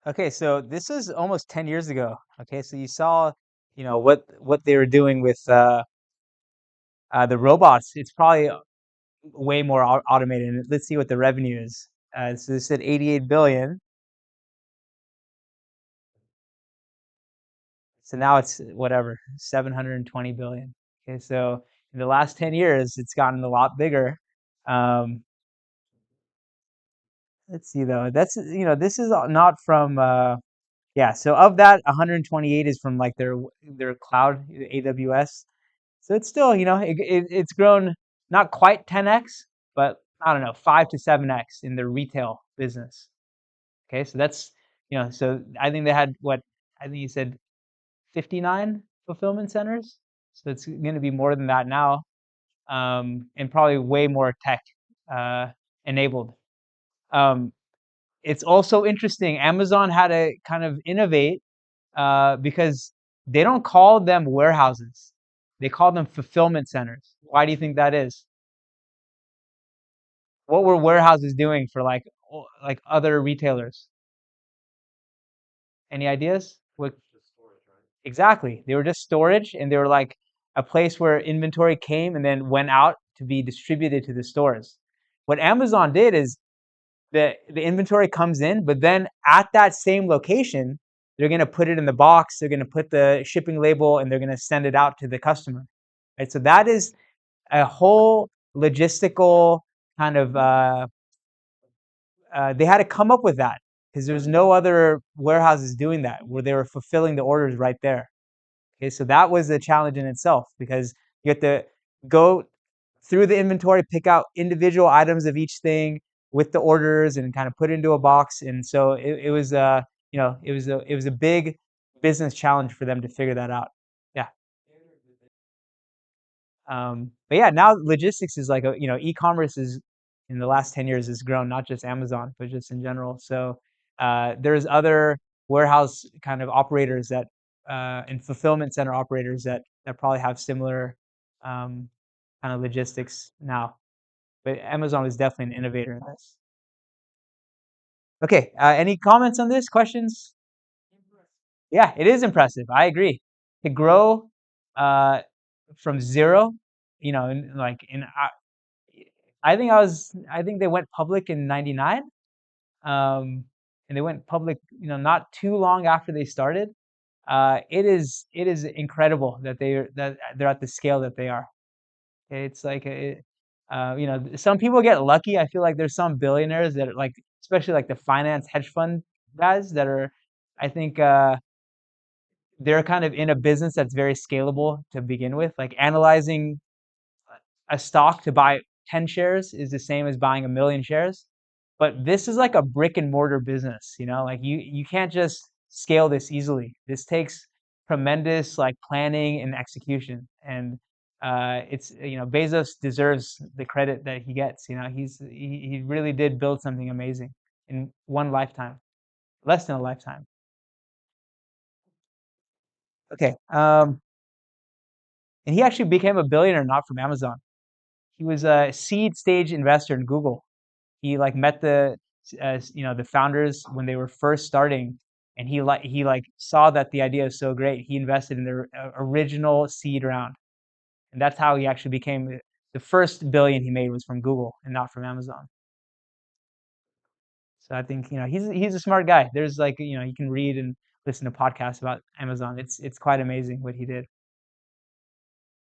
Okay, so this is almost 10 years ago. Okay, so you saw, what they were doing with the robots. It's probably way more automated. And let's see what the revenue is. So they said 88 billion. So now it's whatever, 720 billion. Okay, so in the last 10 years, it's gotten a lot bigger. Um, let's see though. This is not from yeah, so of that, 128 is from like their cloud, AWS. So it's still, it's grown not quite 10x, but I don't know, 5 to 7x in the retail business. Okay, so so I think they had what I think you said 59 fulfillment centers. So it's going to be more than that now, and probably way more tech uh, enabled. Um, it's also interesting. Amazon had to kind of innovate because they don't call them warehouses. They call them fulfillment centers. Why do you think that is? What were warehouses doing for like other retailers? Any ideas? What exactly? They were just storage, and they were like a place where inventory came and then went out to be distributed to the stores. What Amazon did is the inventory comes in, but then at that same location, they're going to put it in the box, they're going to put the shipping label, and they're going to send it out to the customer. Right? So that is a whole logistical kind of they had to come up with that because there's no other warehouses doing that where they were fulfilling the orders right there. Okay, so that was a challenge in itself because you have to go through the inventory, pick out individual items of each thing with the orders and kind of put it into a box. And so it was it was a big business challenge for them to figure that out. Yeah. But yeah, now logistics is like e-commerce is in the last 10 years has grown, not just Amazon, but just in general. So there's other warehouse kind of operators and fulfillment center operators that probably have similar um, kind of logistics now. But Amazon is definitely an innovator in this. Okay, any comments on this? Questions? Yeah, it is impressive. I agree. To grow uh, from zero, like I think they went public in 99. Um, and they went public, not too long after they started. It is incredible that they're at the scale that they are. It's like some people get lucky. I feel like there's some billionaires that are like, especially like the finance hedge fund guys that are, I think they're kind of in a business that's very scalable to begin with. Like analyzing a stock to buy 10 shares is the same as buying a million shares. But this is like a brick and mortar business, like you can't just scale this easily. This takes tremendous like planning and execution. And it's Bezos deserves the credit that he gets. He really did build something amazing in one lifetime, less than a lifetime. Okay. And he actually became a billionaire not from Amazon. He was a seed stage investor in Google. He like met the founders when they were first starting, and he saw that the idea is so great. He invested in their original seed round, and that's how he actually became the first billion he made was from Google and not from Amazon. So I think he's a smart guy. There's like you can read and listen to podcasts about Amazon. It's quite amazing what he did.